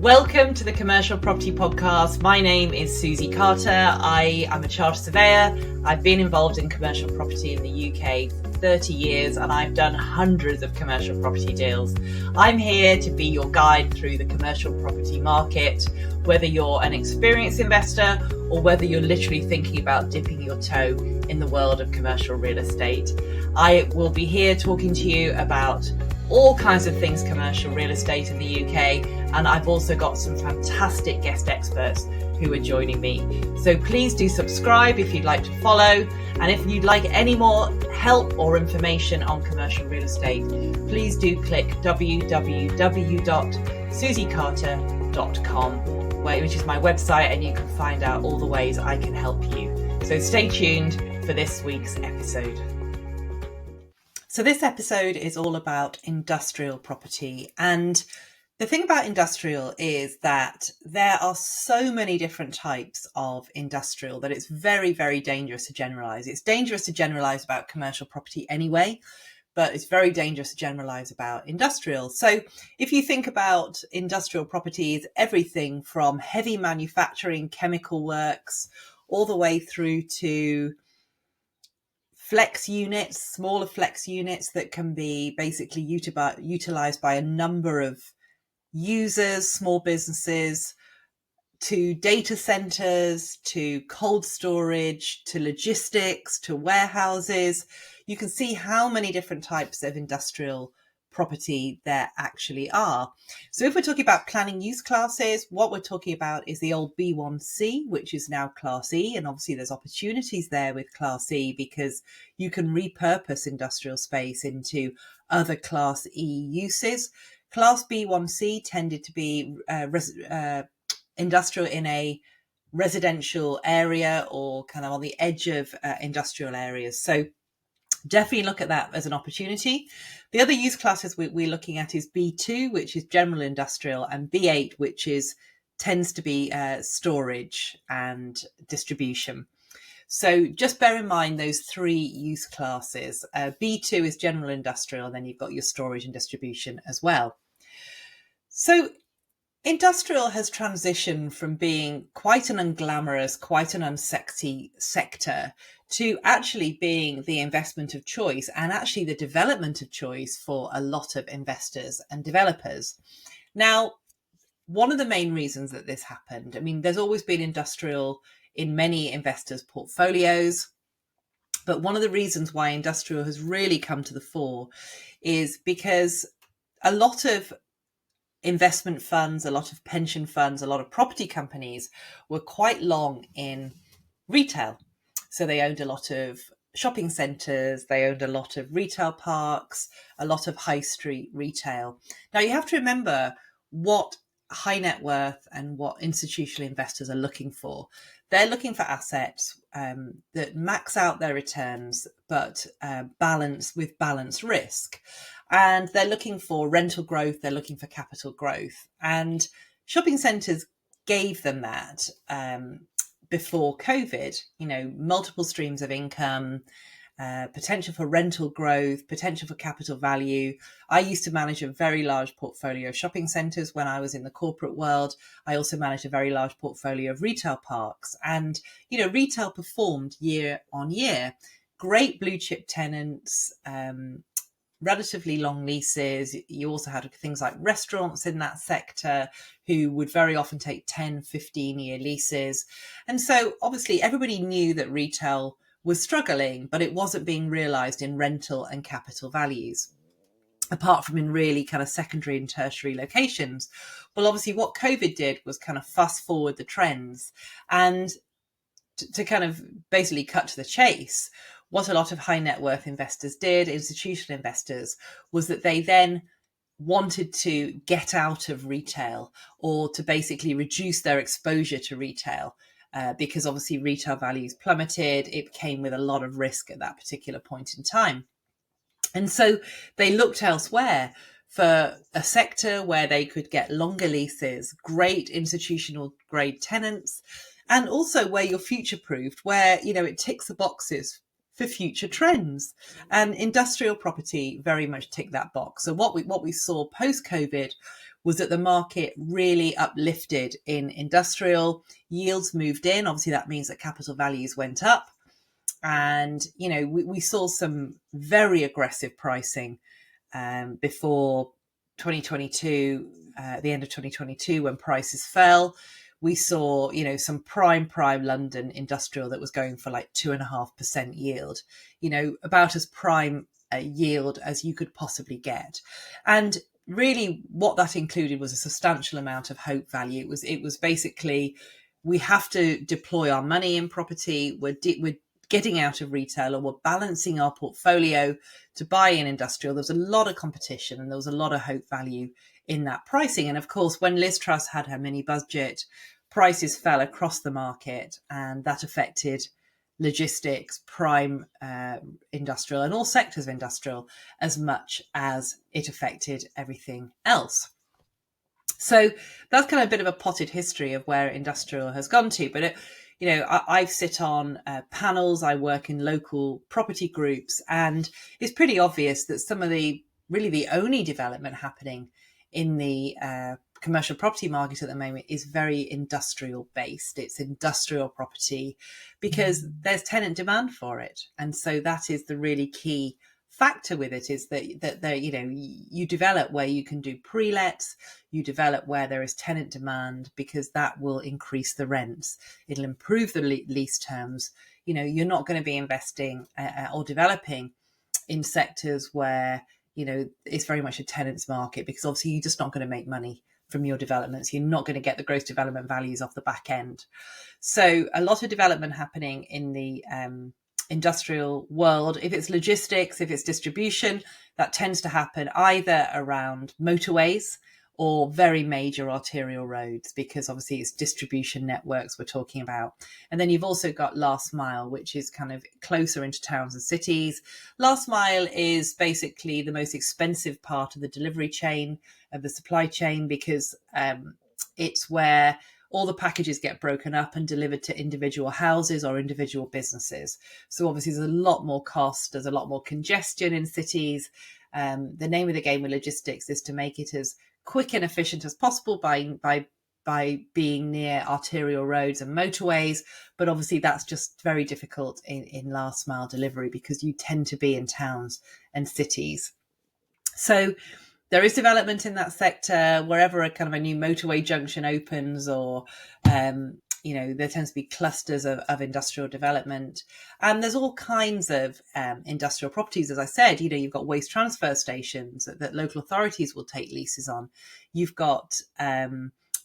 Welcome to the Commercial Property Podcast. My name is Suzi Carter. I am a chartered surveyor. I've been involved in commercial property in the UK for 30 years and I've done hundreds of commercial property deals. I'm here to be your guide through the commercial property market, whether you're an experienced investor or whether you're literally thinking about dipping your toe in the world of commercial real estate. I will be here talking to you about all kinds of things commercial real estate in the UK, and I've also got some fantastic guest experts who are joining me. So please do subscribe if you'd like to follow, and if you'd like any more help or information on commercial real estate, please do click www.suzicarter.com, which is my website, and you can find out all the ways I can help you. So stay tuned for this week's episode. So this episode is all about industrial property. And the thing about industrial is that there are so many different types of industrial that it's very, very dangerous to generalize. It's dangerous to generalize about commercial property anyway, but it's very dangerous to generalize about industrial. So if you think about industrial properties, everything from heavy manufacturing, chemical works, all the way through to flex units, smaller flex units that can be basically utilized by a number of users, small businesses, to data centers, to cold storage, to logistics, to warehouses. You can see how many different types of industrial property there actually are. So if we're talking about planning use classes, what we're talking about is the old B1C, which is now Class E. And obviously there's opportunities there with Class E because you can repurpose industrial space into other Class E uses. Class B1C tended to be industrial in a residential area or kind of on the edge of industrial areas. So definitely look at that as an opportunity. The other use classes we're looking at is B2, which is general industrial, and B8, which tends to be storage and distribution. So just bear in mind those three use classes. B2 is general industrial, and then you've got your storage and distribution as well. So industrial has transitioned from being quite an unglamorous, quite an unsexy sector to actually being the investment of choice and actually the development of choice for a lot of investors and developers. Now, one of the main reasons that this happened, I mean, there's always been industrial in many investors' portfolios, but one of the reasons why industrial has really come to the fore is because a lot of investment funds, a lot of pension funds, a lot of property companies were quite long in retail. So they owned a lot of shopping centres, they owned a lot of retail parks, a lot of high street retail. Now you have to remember what high net worth and what institutional investors are looking for. They're looking for assets that max out their returns, but balance risk. And they're looking for rental growth, they're looking for capital growth. And shopping centres gave them that before COVID, multiple streams of income, potential for rental growth, potential for capital value. I used to manage a very large portfolio of shopping centres when I was in the corporate world. I also managed a very large portfolio of retail parks. And, retail performed year on year. Great blue chip tenants, relatively long leases. You also had things like restaurants in that sector who would very often take 10, 15-year leases. And so obviously everybody knew that retail was struggling, but it wasn't being realised in rental and capital values, apart from in really kind of secondary and tertiary locations. Well, obviously what COVID did was kind of fast forward the trends and to kind of basically cut to the chase. What a lot of high net worth investors did, institutional investors, was that they then wanted to get out of retail or to basically reduce their exposure to retail because obviously retail values plummeted. It came with a lot of risk at that particular point in time. And so they looked elsewhere for a sector where they could get longer leases, great institutional grade tenants, and also where you're future proofed, where, it ticks the boxes for future trends. And industrial property very much ticked that box. So what we saw post-COVID was that the market really uplifted in industrial. Yields moved in. Obviously, that means that capital values went up. And, we saw some very aggressive pricing before 2022, the end of 2022, when prices fell. We saw, some prime London industrial that was going for like 2.5% yield, about as prime a yield as you could possibly get. And really what that included was a substantial amount of hope value. It was basically, we have to deploy our money in property. We're getting out of retail, or we're balancing our portfolio to buy in industrial. There was a lot of competition and there was a lot of hope value in that pricing. And of course, when Liz Truss had her mini budget, prices fell across the market, and that affected logistics, prime industrial, and all sectors of industrial as much as it affected everything else. So that's kind of a bit of a potted history of where industrial has gone to. But I sit on panels, I work in local property groups, and it's pretty obvious that some of the only development happening in the commercial property market at the moment is very industrial based. It's industrial property because there's tenant demand for it. And so that is the really key factor with it, is that you develop where you can do pre-lets, you develop where there is tenant demand, because that will increase the rents. It'll improve the lease terms. You're not going to be investing or developing in sectors where it's very much a tenant's market, because obviously you're just not going to make money from your developments. You're not going to get the gross development values off the back end. So a lot of development happening in the industrial world. If it's logistics, if it's distribution, that tends to happen either around motorways or very major arterial roads, because obviously it's distribution networks we're talking about. And then you've also got last mile, which is kind of closer into towns and cities. Last mile is basically the most expensive part of the delivery chain, of the supply chain, because it's where all the packages get broken up and delivered to individual houses or individual businesses. So obviously there's a lot more cost, there's a lot more congestion in cities. The name of the game with logistics is to make it as quick and efficient as possible by being near arterial roads and motorways. But obviously that's just very difficult in last mile delivery, because you tend to be in towns and cities. So there is development in that sector wherever a kind of a new motorway junction opens, or there tends to be clusters of industrial development. And there's all kinds of industrial properties. As I said, you've got waste transfer stations that local authorities will take leases on. You've got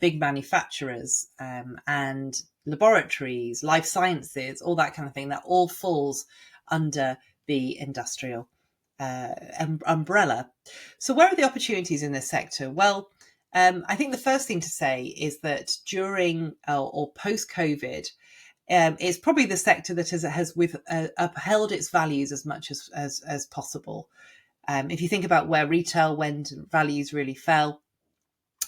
big manufacturers and laboratories, life sciences, all that kind of thing. That all falls under the industrial umbrella. So where are the opportunities in this sector? Well, I think the first thing to say is that during or post-COVID, it's probably the sector that has upheld its values as much as possible. If you think about where retail went and values really fell,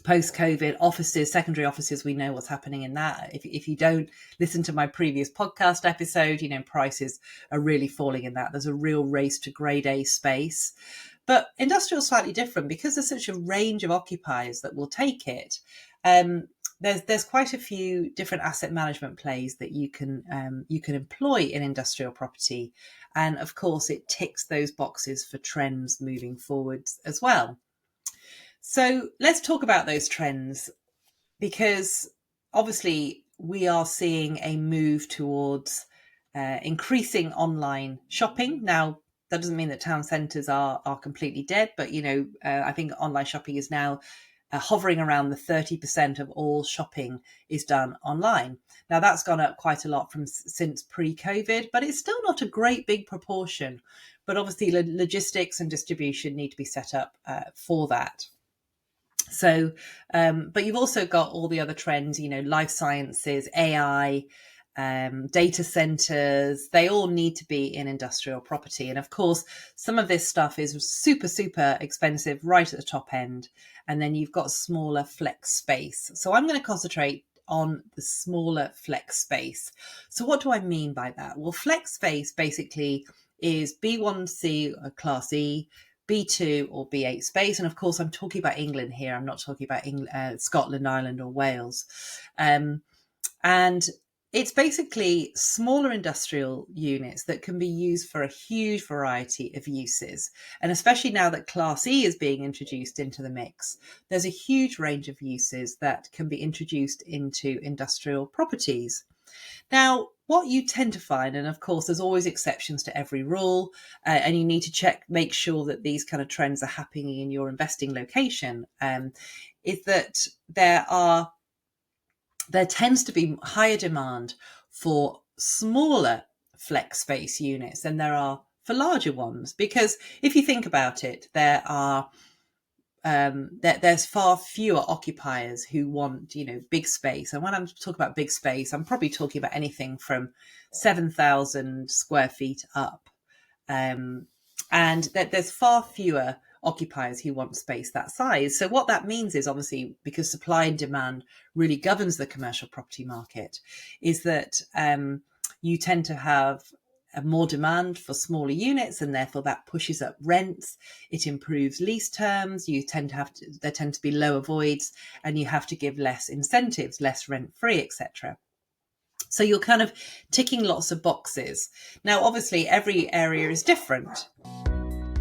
post-COVID, offices, secondary offices, we know what's happening in that. If you don't listen to my previous podcast episode, prices are really falling in that. There's a real race to grade A space. But industrial is slightly different, because there's such a range of occupiers that will take it. There's quite a few different asset management plays that you can employ in industrial property. And of course, it ticks those boxes for trends moving forwards as well. So let's talk about those trends, because obviously we are seeing a move towards increasing online shopping. Now, that doesn't mean that town centres are completely dead, but, I think online shopping is now hovering around the 30% of all shopping is done online. Now, that's gone up quite a lot since pre-COVID, but it's still not a great big proportion. But obviously, logistics and distribution need to be set up for that. So, but you've also got all the other trends, life sciences, AI, data centers. They all need to be in industrial property. And of course, some of this stuff is super, super expensive right at the top end. And then you've got smaller flex space. So I'm going to concentrate on the smaller flex space. So what do I mean by that? Well, flex space basically is B1C or Class E, B2 or B8 space. And of course, I'm talking about England here. I'm not talking about Scotland, Ireland or Wales. And it's basically smaller industrial units that can be used for a huge variety of uses. And especially now that Class E is being introduced into the mix, there's a huge range of uses that can be introduced into industrial properties. Now, what you tend to find, and of course, there's always exceptions to every rule, and you need to make sure that these kind of trends are happening in your investing location, is that there tends to be higher demand for smaller flex space units than there are for larger ones. Because if you think about it, there's far fewer occupiers who want, big space. And when I'm talking about big space, I'm probably talking about anything from 7,000 square feet up. And there's far fewer occupiers who want space that size. So what that means is, obviously, because supply and demand really governs the commercial property market, is that you tend to have more demand for smaller units, and therefore that pushes up rents. It improves lease terms. There tend to be lower voids, and you have to give less incentives, less rent free, etc. So you're kind of ticking lots of boxes. Now, obviously, every area is different.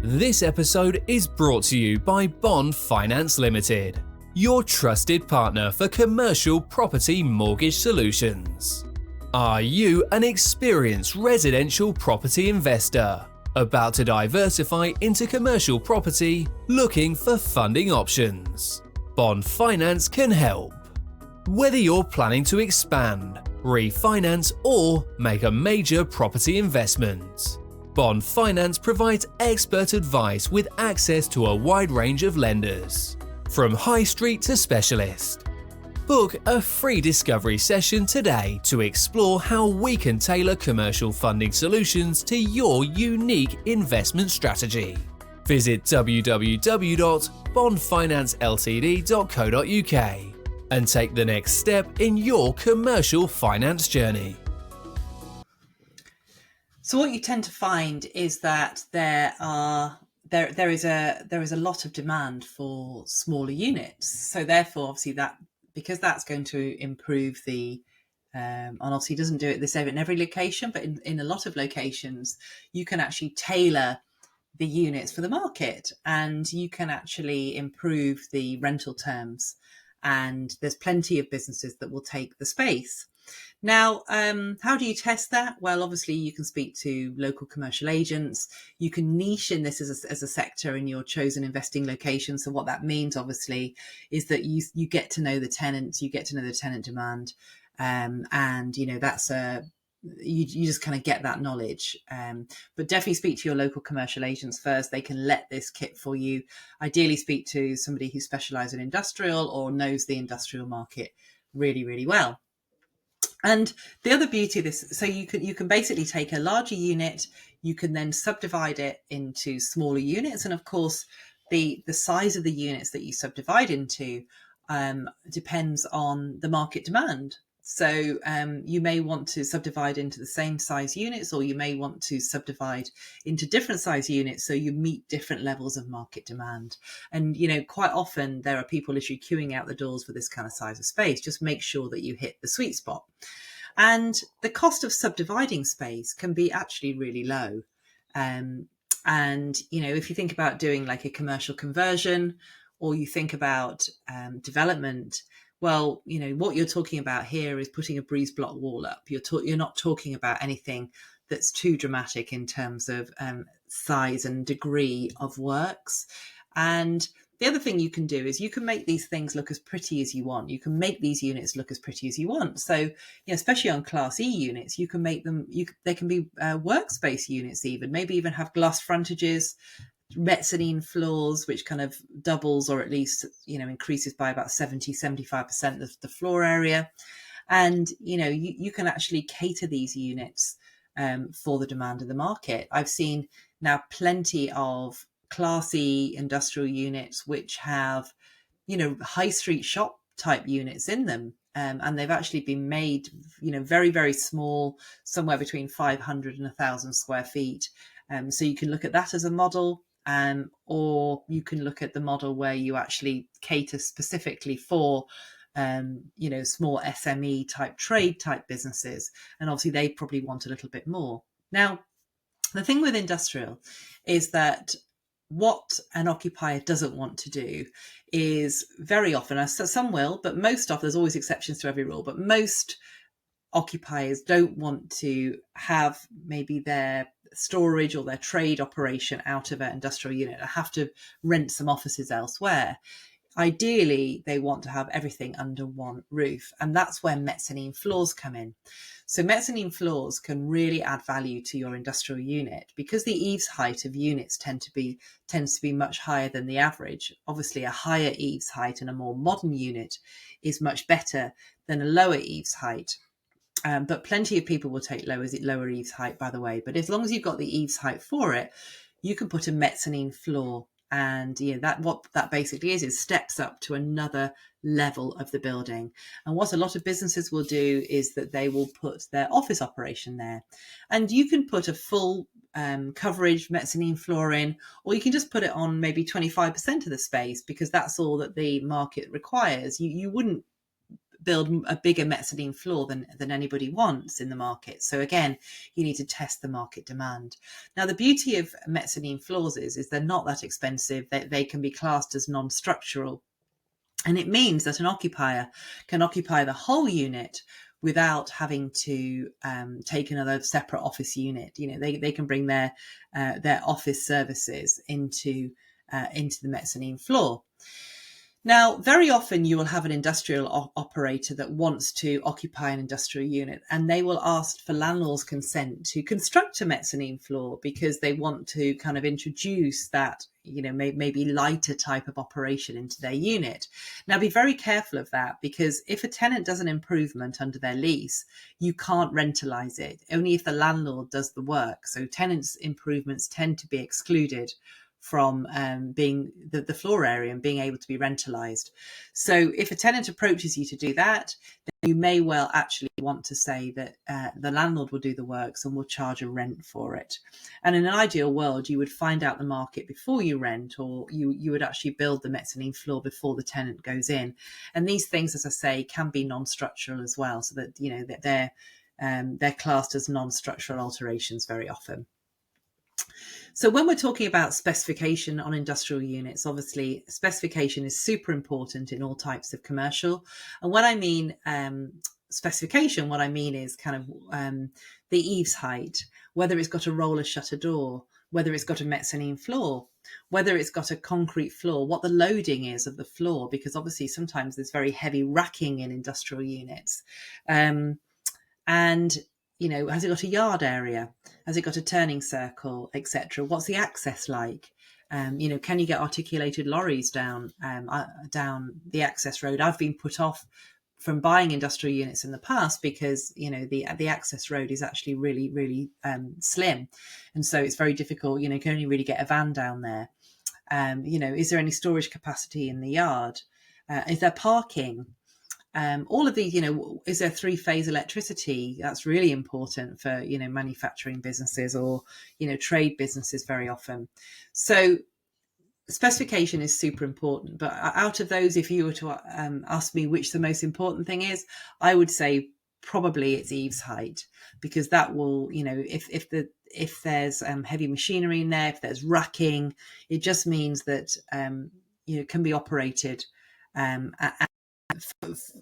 This episode is brought to you by Bond Finance Limited, your trusted partner for commercial property mortgage solutions. Are you an experienced residential property investor about to diversify into commercial property, looking for funding options? Bond Finance can help. Whether you're planning to expand, refinance, or make a major property investment, Bond Finance provides expert advice with access to a wide range of lenders, from high street to specialist. Book a free discovery session today to explore how we can tailor commercial funding solutions to your unique investment strategy. Visit www.bondfinanceltd.co.uk and take the next step in your commercial finance journey. So what you tend to find is that there is a lot of demand for smaller units. So therefore, obviously, because that's going to improve and obviously doesn't do it the same in every location, but in a lot of locations, you can actually tailor the units for the market, and you can actually improve the rental terms. And there's plenty of businesses that will take the space. Now, how do you test that? Well, obviously, you can speak to local commercial agents. You can niche in this as a sector in your chosen investing location. So what that means, obviously, is that you get to know the tenants, you get to know the tenant demand, and that's you just kind of get that knowledge. But definitely speak to your local commercial agents first. They can let this kit for you. Ideally, speak to somebody who specialises in industrial or knows the industrial market really, really well. And the other beauty of this, so you can basically take a larger unit, you can then subdivide it into smaller units. And of course, the size of the units that you subdivide into depends on the market demand. So you may want to subdivide into the same size units, or you may want to subdivide into different size units so you meet different levels of market demand. And, quite often there are people literally queuing out the doors for this kind of size of space. Just make sure that you hit the sweet spot. And the cost of subdividing space can be actually really low. And, if you think about doing like a commercial conversion, or you think about development, well, what you're talking about here is putting a breeze block wall up. You're not talking about anything that's too dramatic in terms of size and degree of works. And the other thing you can do is you can make these things look as pretty as you want. You can make these units look as pretty as you want. So, especially on Class E units, you can make them, they can be workspace units even, maybe even have glass frontages, mezzanine floors, which kind of doubles or at least, increases by about 75% of the floor area. And, you can actually cater these units for the demand of the market. I've seen now plenty of Class E industrial units which have, high street shop type units in them. and they've actually been made, very, very small, somewhere between 500 and 1,000 square feet. So you can look at that as a model, or you can look at the model where you actually cater specifically for small SME type trade type businesses, and obviously they probably want a little bit more. Now, the thing with industrial is that what an occupier doesn't want to do is very often, some will, but most often, there's always exceptions to every rule, but most occupiers don't want to have maybe their storage or their trade operation out of an industrial unit and have to rent some offices elsewhere. Ideally, they want to have everything under one roof, and that's where mezzanine floors come in. So mezzanine floors can really add value to your industrial unit because the eaves height of units tends to be much higher than the average. Obviously, a higher eaves height in a more modern unit is much better than a lower eaves height. But plenty of people will take lower eaves height, by the way. But as long as you've got the eaves height for it, you can put a mezzanine floor. And what that basically is steps up to another level of the building. And what a lot of businesses will do is that they will put their office operation there. And you can put a full coverage mezzanine floor in, or you can just put it on maybe 25% of the space, because that's all that the market requires. You wouldn't build a bigger mezzanine floor than anybody wants in the market. So again, you need to test the market demand. Now, the beauty of mezzanine floors is they're not that expensive. They can be classed as non-structural. And it means that an occupier can occupy the whole unit without having to take another separate office unit. They can bring their office services into the mezzanine floor. Now, very often you will have an industrial operator that wants to occupy an industrial unit, and they will ask for landlord's consent to construct a mezzanine floor because they want to kind of introduce that, maybe lighter type of operation into their unit. Now, be very careful of that, because if a tenant does an improvement under their lease, you can't rentalize it, only if the landlord does the work. So tenants' improvements tend to be excluded from being the floor area and being able to be rentalized. So if a tenant approaches you to do that, then you may well actually want to say that the landlord will do the works and will charge a rent for it. And in an ideal world, you would find out the market before you rent, or you would actually build the mezzanine floor before the tenant goes in. And these things, as I say, can be non-structural as well, so that that they're classed as non-structural alterations very often. So when we're talking about specification on industrial units, obviously specification is super important in all types of commercial. And when I mean specification, what I mean is kind of the eaves height, whether it's got a roller shutter door, whether it's got a mezzanine floor, whether it's got a concrete floor, what the loading is of the floor, because obviously sometimes there's very heavy racking in industrial units. And has it got a yard area? Has it got a turning circle, etc.? What's the access like? Can you get articulated lorries down the access road? I've been put off from buying industrial units in the past because the access road is actually really, really slim, and so it's very difficult. You can only really get a van down there. Is there any storage capacity in the yard? Is there parking? All of these, is there 3-phase electricity? That's really important for, manufacturing businesses or, trade businesses very often. So specification is super important. But out of those, if you were to ask me which the most important thing is, I would say probably it's eaves height, because that will, if there's heavy machinery in there, if there's racking, it just means that, it can be operated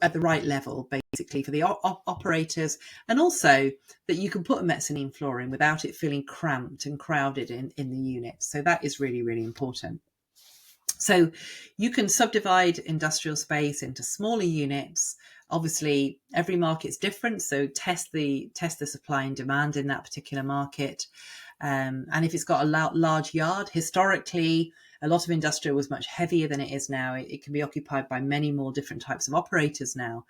at the right level, basically, for the operators, and also that you can put a mezzanine floor in without it feeling cramped and crowded in the unit. So that is really, really important. So you can subdivide industrial space into smaller units. Obviously, every market's different, so test the supply and demand in that particular market. And if it's got a large yard, historically, a lot of industrial was much heavier than it is now. It can be occupied by many more different types of operators now,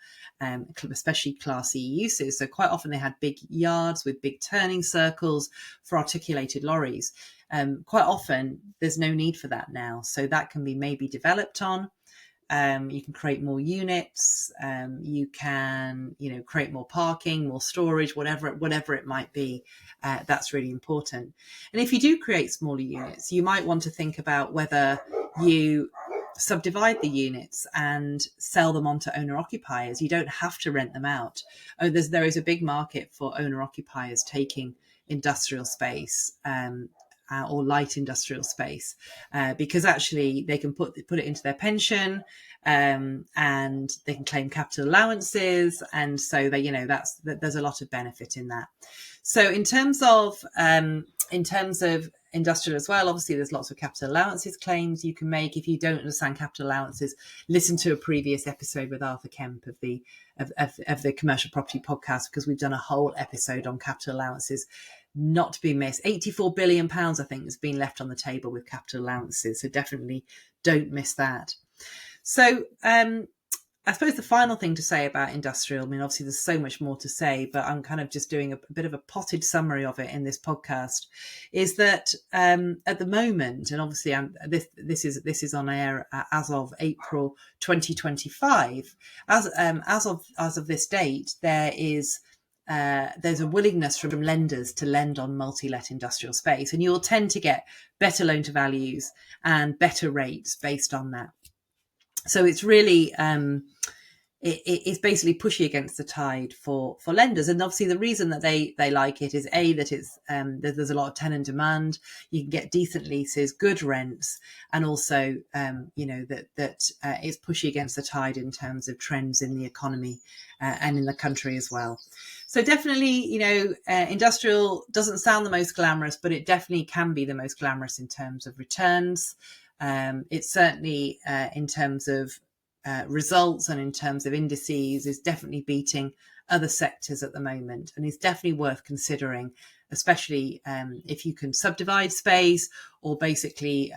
especially Class E uses. So quite often they had big yards with big turning circles for articulated lorries. Quite often there's no need for that now. So that can be maybe developed on. You can create more units. You can, create more parking, more storage, whatever it might be. That's really important. And if you do create smaller units, you might want to think about whether you subdivide the units and sell them on to owner occupiers. You don't have to rent them out. There is a big market for owner occupiers taking industrial space, or light industrial space, because actually they can put it into their pension, and they can claim capital allowances, and so there's a lot of benefit in that. So in terms of industrial as well, obviously there's lots of capital allowances claims you can make. If you don't understand capital allowances, listen to a previous episode with Arthur Kemp of the Commercial Property Podcast, because we've done a whole episode on capital allowances, not to be missed. £84 billion, I think, has been left on the table with capital allowances. So definitely don't miss that. So I suppose the final thing to say about industrial, obviously there's so much more to say, but I'm kind of just doing a bit of a potted summary of it in this podcast, is that at the moment, and obviously this is on air as of April 2025, as of this date, there's a willingness from lenders to lend on multi-let industrial space, and you'll tend to get better loan to values and better rates based on that. So it's really it's basically pushing against the tide for lenders, and obviously the reason that they like it is that it's there's a lot of tenant demand. You can get decent leases, good rents, and also that it's pushing against the tide in terms of trends in the economy and in the country as well. So definitely, industrial doesn't sound the most glamorous, but it definitely can be the most glamorous in terms of returns. It's certainly in terms of results and in terms of indices is definitely beating other sectors at the moment, and is definitely worth considering, especially if you can subdivide space or basically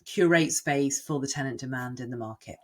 curate space for the tenant demand in the market.